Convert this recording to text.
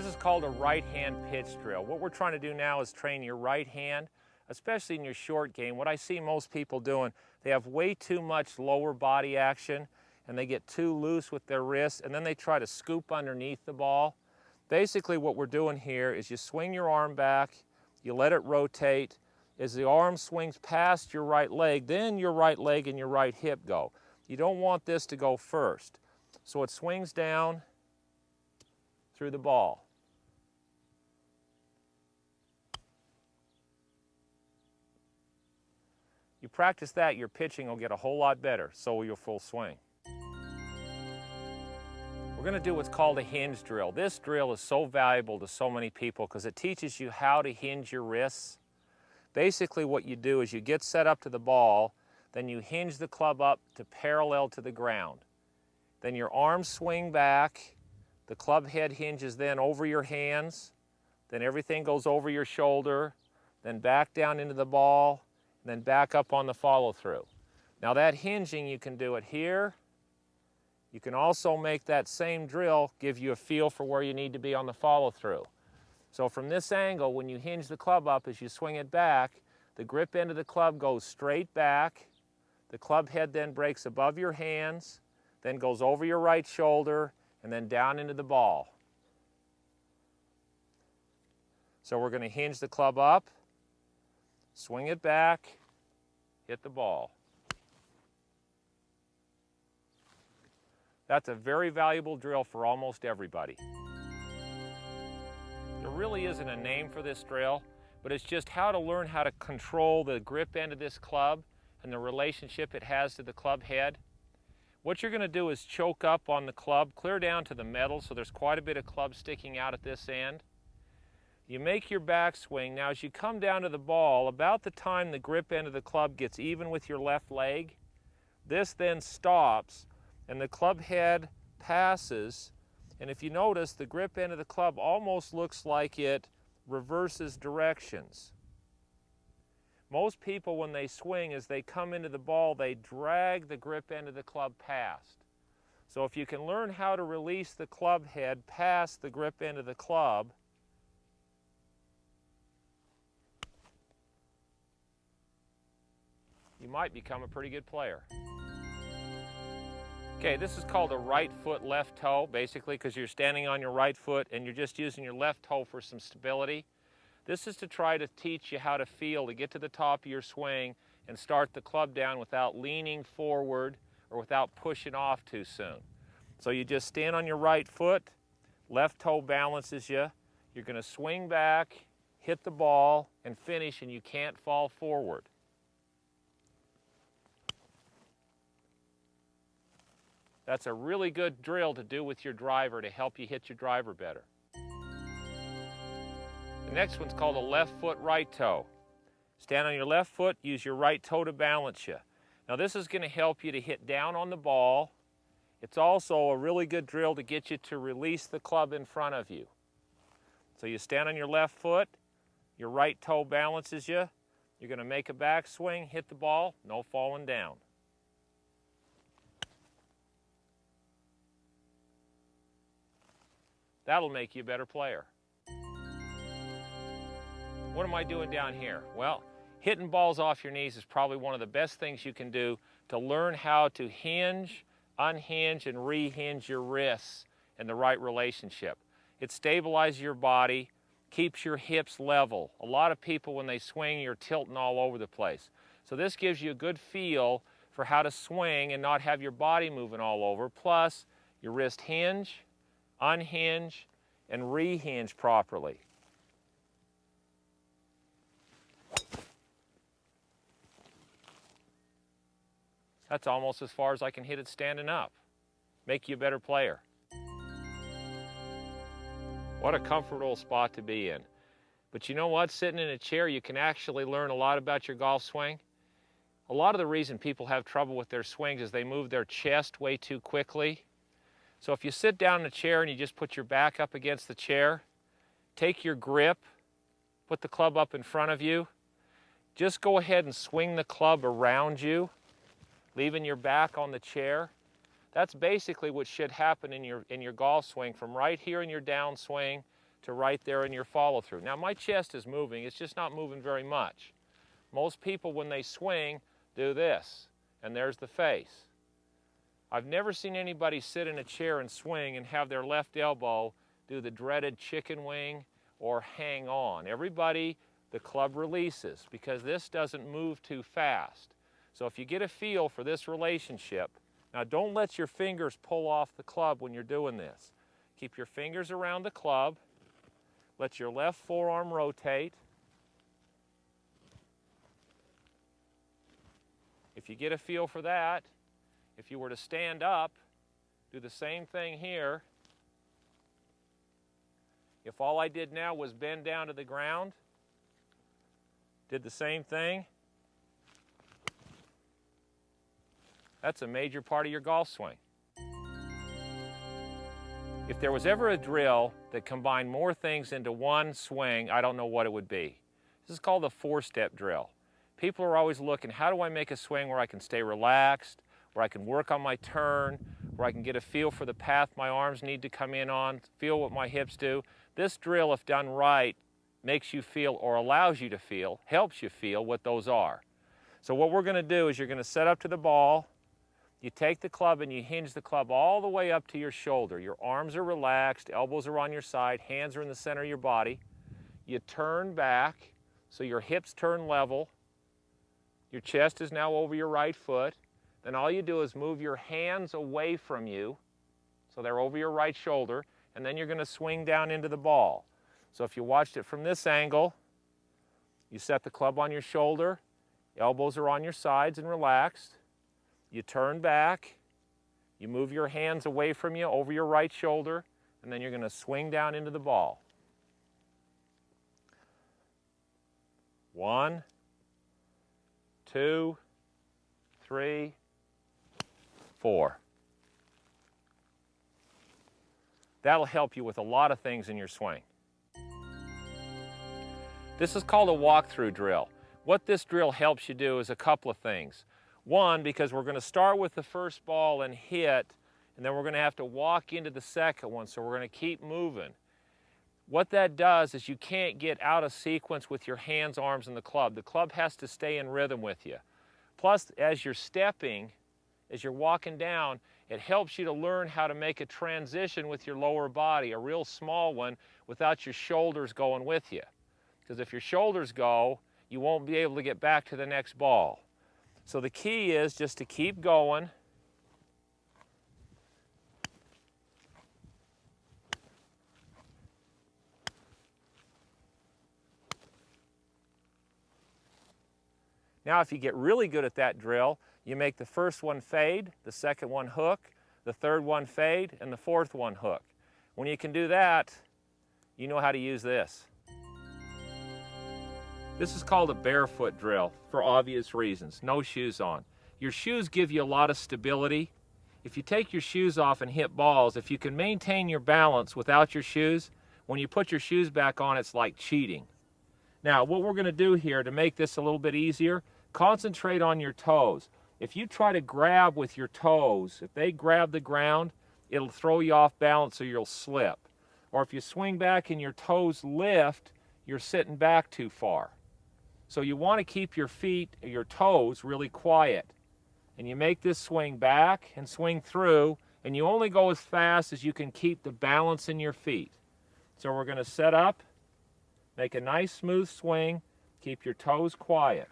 This is called a right hand pitch drill. What we're trying to do now is train your right hand, especially in your short game. What I see most people doing, they have way too much lower body action and they get too loose with their wrists and then they try to scoop underneath the ball. Basically what we're doing here is you swing your arm back, you let it rotate. As the arm swings past your right leg, then your right leg and your right hip go. You don't want this to go first. So it swings down through the ball. You practice that, your pitching will get a whole lot better, so will your full swing. We're going to do what's called a hinge drill. This drill is so valuable to so many people because it teaches you how to hinge your wrists. Basically what you do is you get set up to the ball, then you hinge the club up to parallel to the ground. Then your arms swing back, the club head hinges then over your hands, then everything goes over your shoulder, then back down into the ball, and then back up on the follow-through. Now that hinging, you can do it here. You can also make that same drill give you a feel for where you need to be on the follow-through. So from this angle, when you hinge the club up, as you swing it back, the grip end of the club goes straight back. The club head then breaks above your hands, then goes over your right shoulder, and then down into the ball. So we're going to hinge the club up, swing it back, hit the ball. That's a very valuable drill for almost everybody. There really isn't a name for this drill, but it's just how to learn how to control the grip end of this club and the relationship it has to the club head. What you're going to do is choke up on the club, clear down to the metal, so there's quite a bit of club sticking out at this end. You make your backswing. Now as you come down to the ball, about the time the grip end of the club gets even with your left leg, this then stops and the club head passes. And if you notice, the grip end of the club almost looks like it reverses directions. Most people, when they swing, as they come into the ball, they drag the grip end of the club past. So if you can learn how to release the club head past the grip end of the club, you might become a pretty good player. Okay, this is called a right foot, left toe, basically, because you're standing on your right foot and you're just using your left toe for some stability. This is to try to teach you how to feel, to get to the top of your swing and start the club down without leaning forward or without pushing off too soon. So you just stand on your right foot, left toe balances you, you're going to swing back, hit the ball, and finish, and you can't fall forward. That's a really good drill to do with your driver to help you hit your driver better. The next one's called a left foot, right toe. Stand on your left foot, use your right toe to balance you. Now this is going to help you to hit down on the ball. It's also a really good drill to get you to release the club in front of you. So you stand on your left foot, your right toe balances you. You're going to make a backswing, hit the ball, no falling down. That'll make you a better player. What am I doing down here? Well, hitting balls off your knees is probably one of the best things you can do to learn how to hinge, unhinge, and rehinge your wrists in the right relationship. It stabilizes your body, keeps your hips level. A lot of people, when they swing, you're tilting all over the place. So this gives you a good feel for how to swing and not have your body moving all over. Plus, your wrist hinge, unhinge, and rehinge properly. That's almost as far as I can hit it standing up. Make you a better player. What a comfortable spot to be in. But you know what? Sitting in a chair, you can actually learn a lot about your golf swing. A lot of the reason people have trouble with their swings is they move their chest way too quickly. So if you sit down in a chair and you just put your back up against the chair, take your grip, put the club up in front of you, just go ahead and swing the club around you, leaving your back on the chair. That's basically what should happen in your golf swing, from right here in your downswing to right there in your follow through. Now my chest is moving, it's just not moving very much. Most people when they swing do this, and there's the face. I've never seen anybody sit in a chair and swing and have their left elbow do the dreaded chicken wing or hang on. Everybody, the club releases because this doesn't move too fast. So if you get a feel for this relationship, now don't let your fingers pull off the club when you're doing this. Keep your fingers around the club. Let your left forearm rotate. If you get a feel for that, if you were to stand up, do the same thing here. If all I did now was bend down to the ground, did the same thing, that's a major part of your golf swing. If there was ever a drill that combined more things into one swing, I don't know what it would be. This is called a four-step drill. People are always looking, how do I make a swing where I can stay relaxed, where I can work on my turn, where I can get a feel for the path my arms need to come in on, feel what my hips do. This drill, if done right, makes you feel or allows you to feel, helps you feel what those are. So what we're going to do is you're going to set up to the ball, you take the club and you hinge the club all the way up to your shoulder. Your arms are relaxed, elbows are on your side, hands are in the center of your body. You turn back so your hips turn level. Your chest is now over your right foot. Then all you do is move your hands away from you, so they're over your right shoulder, and then you're going to swing down into the ball. So if you watched it from this angle, you set the club on your shoulder, elbows are on your sides and relaxed. You turn back, you move your hands away from you over your right shoulder, and then you're going to swing down into the ball. 1, 2, 3, 4. That'll help you with a lot of things in your swing. This is called a walkthrough drill. What this drill helps you do is a couple of things. One, because we're going to start with the first ball and hit, and then we're going to have to walk into the second one, so we're going to keep moving. What that does is you can't get out of sequence with your hands, arms, and the club. The club has to stay in rhythm with you. Plus, as you're stepping, as you're walking down, it helps you to learn how to make a transition with your lower body, a real small one, without your shoulders going with you. Because if your shoulders go, you won't be able to get back to the next ball. So the key is just to keep going. Now if you get really good at that drill, you make the first one fade, the second one hook, the third one fade, and the fourth one hook. When you can do that, you know how to use this. This is called a barefoot drill for obvious reasons, no shoes on. Your shoes give you a lot of stability. If you take your shoes off and hit balls, if you can maintain your balance without your shoes, when you put your shoes back on, it's like cheating. Now, what we're going to do here to make this a little bit easier, concentrate on your toes. If you try to grab with your toes, if they grab the ground, it'll throw you off balance or you'll slip. Or if you swing back and your toes lift, you're sitting back too far. So you want to keep your feet, your toes, really quiet. And you make this swing back and swing through, and you only go as fast as you can keep the balance in your feet. So we're going to set up, make a nice smooth swing, keep your toes quiet.